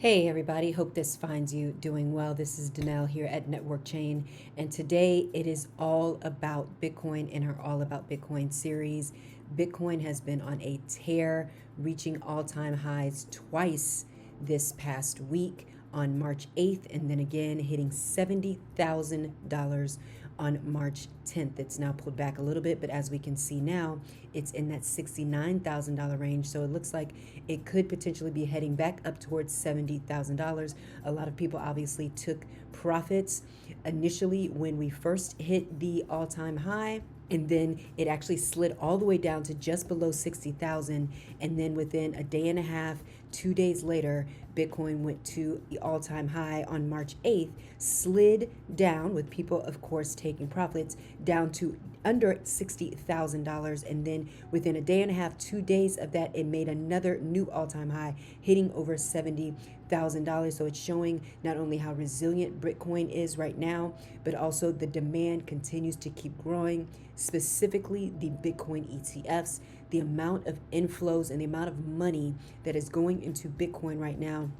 Hey everybody, hope this finds you doing well. This is Danelle here at Networkchain, and today it is all about Bitcoin in our All About Bitcoin series. Bitcoin has been on a tear, reaching all-time highs twice this past week on March 8th, and then again hitting $70,000 on March 10th. It's now pulled back a little bit, but as we can see now, it's in that $69,000 range. So it looks like it could potentially be heading back up towards $70,000. A lot of people obviously took profits initially when we first hit the all-time high, and then it actually slid all the way down to just below 60,000, and then within a day and a half, 2 days later, Bitcoin went to the all-time high on March 8th, slid down with people of course taking profits down to under $60,000, and then within a day and a half, 2 days of that, it made another new all-time high, hitting over $70,000. So it's showing not only how resilient Bitcoin is right now, but also the demand continues to keep growing, specifically the Bitcoin ETFs. The amount of inflows and the amount of money that is going into Bitcoin right now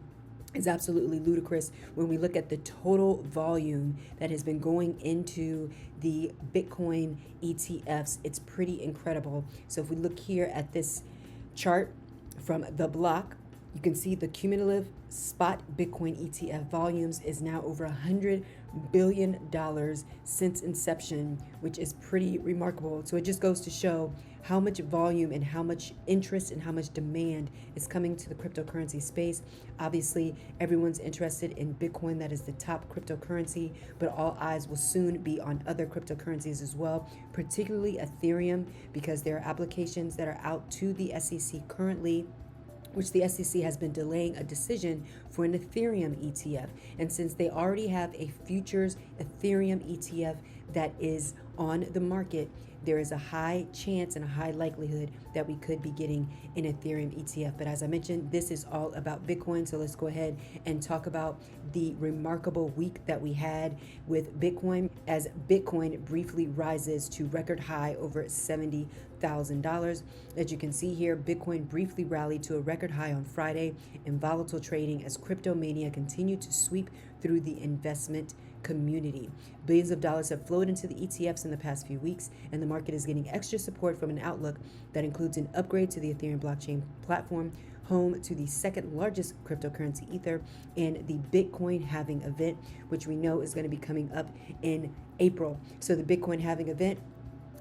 is absolutely ludicrous when we look at the total volume that has been going into the Bitcoin ETFs. It's pretty incredible. So if we look here at this chart from the block, you can see the cumulative spot Bitcoin ETF volumes is now over $100 billion since inception, which is pretty remarkable. So it just goes to show how much volume and how much interest and how much demand is coming to the cryptocurrency space. Obviously, everyone's interested in Bitcoin. That is the top cryptocurrency, but all eyes will soon be on other cryptocurrencies as well, particularly Ethereum, because there are applications that are out to the SEC currently, which the SEC has been delaying a decision for an Ethereum ETF. And since they already have a futures Ethereum ETF that is on the market, there is a high chance and a high likelihood that we could be getting an Ethereum ETF. But as I mentioned, this is all about Bitcoin. So let's go ahead and talk about the remarkable week that we had with Bitcoin, as Bitcoin briefly rises to record high over $70,000. As you can see here, Bitcoin briefly rallied to a record high on Friday in volatile trading as crypto mania continued to sweep through the investment community. Billions of dollars have flowed into the ETFs in the past few weeks, and the market is getting extra support from an outlook that includes an upgrade to the Ethereum blockchain platform, home to the second largest cryptocurrency Ether, and the Bitcoin halving event, which we know is going to be coming up in April. So the Bitcoin halving event,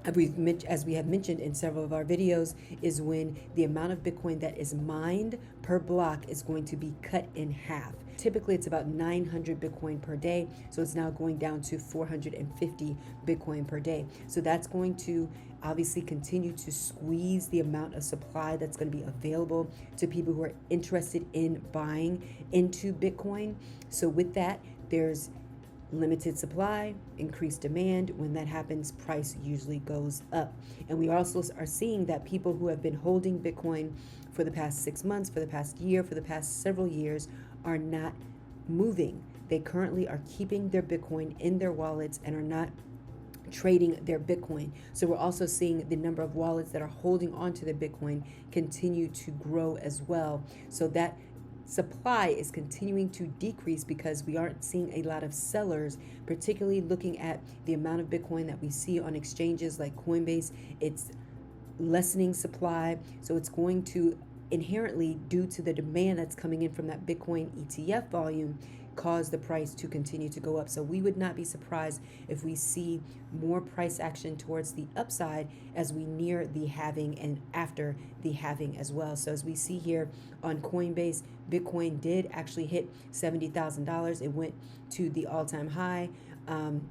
as we have mentioned in several of our videos, is when the amount of Bitcoin that is mined per block is going to be cut in half. Typically, it's about 900 Bitcoin per day, so it's now going down to 450 Bitcoin per day. So that's going to obviously continue to squeeze the amount of supply that's going to be available to people who are interested in buying into Bitcoin. So with that, there's limited supply, increased demand. When that happens, price usually goes up. And we also are seeing that people who have been holding Bitcoin for the past 6 months, for the past year, for the past several years are not moving. They currently are keeping their Bitcoin in their wallets and are not trading their Bitcoin. So we're also seeing the number of wallets that are holding on to their Bitcoin continue to grow as well. So that supply is continuing to decrease because we aren't seeing a lot of sellers, particularly looking at the amount of Bitcoin that we see on exchanges like Coinbase. It's lessening supply. So it's going to inherently, due to the demand that's coming in from that Bitcoin ETF volume, cause the price to continue to go up. So we would not be surprised if we see more price action towards the upside as we near the halving and after the halving as well. So as we see here on Coinbase, Bitcoin did actually hit $70,000. It went to the all-time high on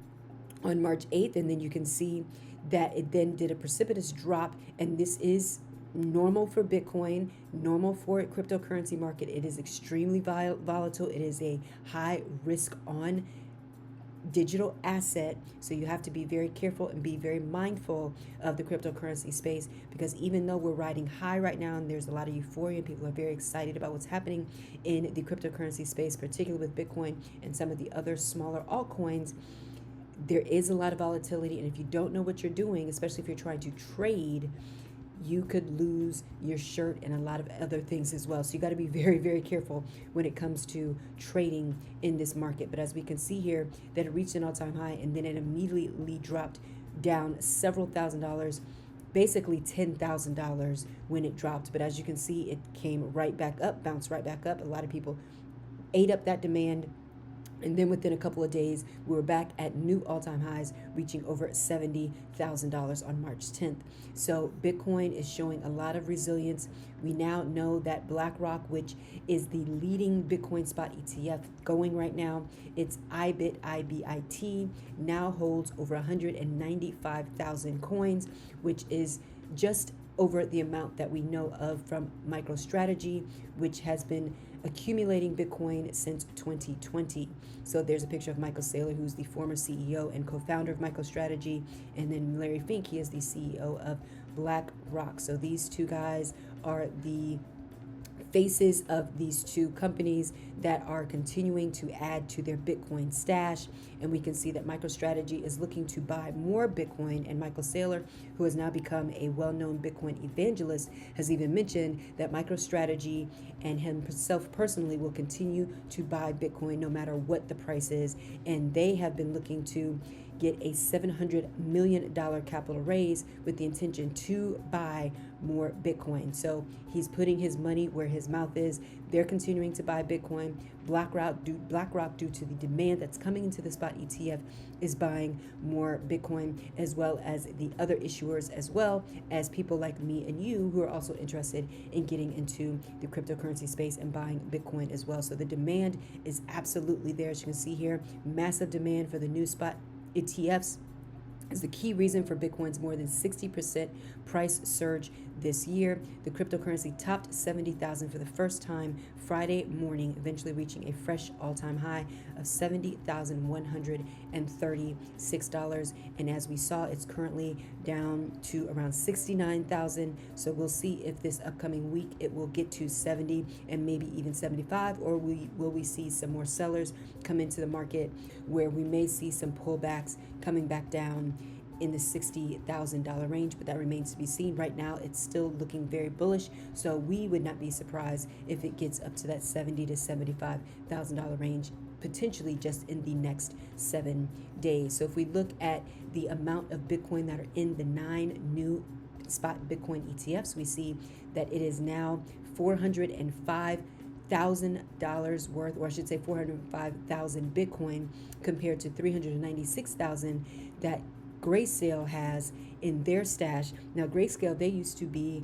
March 8th, and then you can see that it then did a precipitous drop, and this is normal for Bitcoin, normal for a cryptocurrency market. It is extremely volatile. It is a high risk on digital asset, so you have to be very careful and be very mindful of the cryptocurrency space, because even though we're riding high right now and there's a lot of euphoria and people are very excited about what's happening in the cryptocurrency space, particularly with Bitcoin and some of the other smaller altcoins, there is a lot of volatility. And if you don't know what you're doing, especially if you're trying to trade, you could lose your shirt and a lot of other things as well. So you got to be very, very careful when it comes to trading in this market. But as we can see here, that it reached an all-time high and then it immediately dropped down several $1,000s, basically $10,000 when it dropped. But as you can see, it came right back up, bounced right back up. A lot of people ate up that demand. And then within a couple of days, we were back at new all-time highs, reaching over $70,000 on March 10th. So Bitcoin is showing a lot of resilience. We now know that BlackRock, which is the leading Bitcoin spot ETF going right now, it's IBIT, now holds over 195,000 coins, which is just over the amount that we know of from MicroStrategy, which has been accumulating Bitcoin since 2020. So there's a picture of Michael Saylor, who's the former CEO and co-founder of MicroStrategy, and then Larry Fink, he is the CEO of BlackRock. So these two guys are the faces of these two companies that are continuing to add to their Bitcoin stash. And we can see that MicroStrategy is looking to buy more Bitcoin, and Michael Saylor, who has now become a well-known Bitcoin evangelist, has even mentioned that MicroStrategy and himself personally will continue to buy Bitcoin no matter what the price is. And they have been looking to get a $700 million capital raise with the intention to buy more Bitcoin. So he's putting his money where his mouth is. They're continuing to buy Bitcoin. BlackRock, due to the demand that's coming into the spot ETF, is buying more Bitcoin, as well as the other issuers, as well as people like me and you who are also interested in getting into the cryptocurrency space and buying Bitcoin as well. So the demand is absolutely there. As you can see here, massive demand for the new spot ETFs is the key reason for Bitcoin's more than 60% price surge this year. The cryptocurrency topped 70,000 for the first time Friday morning, eventually reaching a fresh all-time high of $70,136. And as we saw, it's currently down to around 69,000. So we'll see if this upcoming week it will get to 70 and maybe even 75, or will we see some more sellers come into the market where we may see some pullbacks coming back down in the $60,000 range, but that remains to be seen. Right now, it's still looking very bullish, so we would not be surprised if it gets up to that $70,000 to $75,000 range, potentially just in the next 7 days. So if we look at the amount of Bitcoin that are in the 9 new spot Bitcoin ETFs, we see that it is now $405,000 worth, or I should say 405,000 Bitcoin, compared to 396,000 that Grayscale has in their stash. Now, Grayscale, they used to be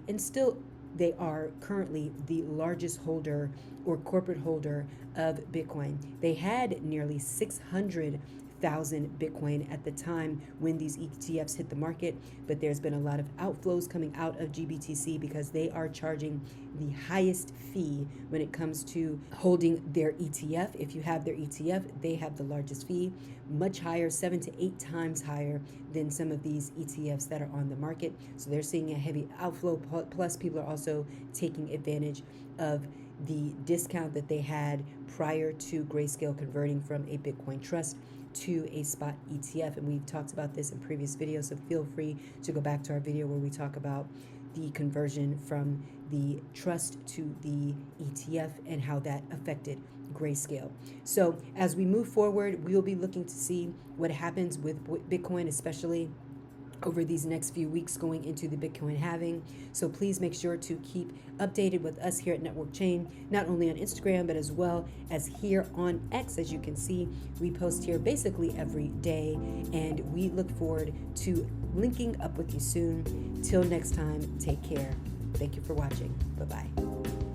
and still they are currently the largest holder or corporate holder of Bitcoin. They had nearly 600,000 Bitcoin at the time when these ETFs hit the market, but there's been a lot of outflows coming out of GBTC because they are charging the highest fee when it comes to holding their ETF. If you have their ETF, they have the largest fee, much higher, 7 to 8 times higher than some of these ETFs that are on the market. So they're seeing a heavy outflow, plus people are also taking advantage of the discount that they had prior to Grayscale converting from a Bitcoin trust to a spot ETF. And we've talked about this in previous videos, so feel free to go back to our video where we talk about the conversion from the trust to the ETF and how that affected Grayscale. So as we move forward, we will be looking to see what happens with Bitcoin, especially over these next few weeks going into the Bitcoin halving. So please make sure to keep updated with us here at Networkchain, not only on Instagram, but as well as here on X. As you can see, we post here basically every day, and we look forward to linking up with you soon. Till next time, take care. Thank you for watching. Bye-bye.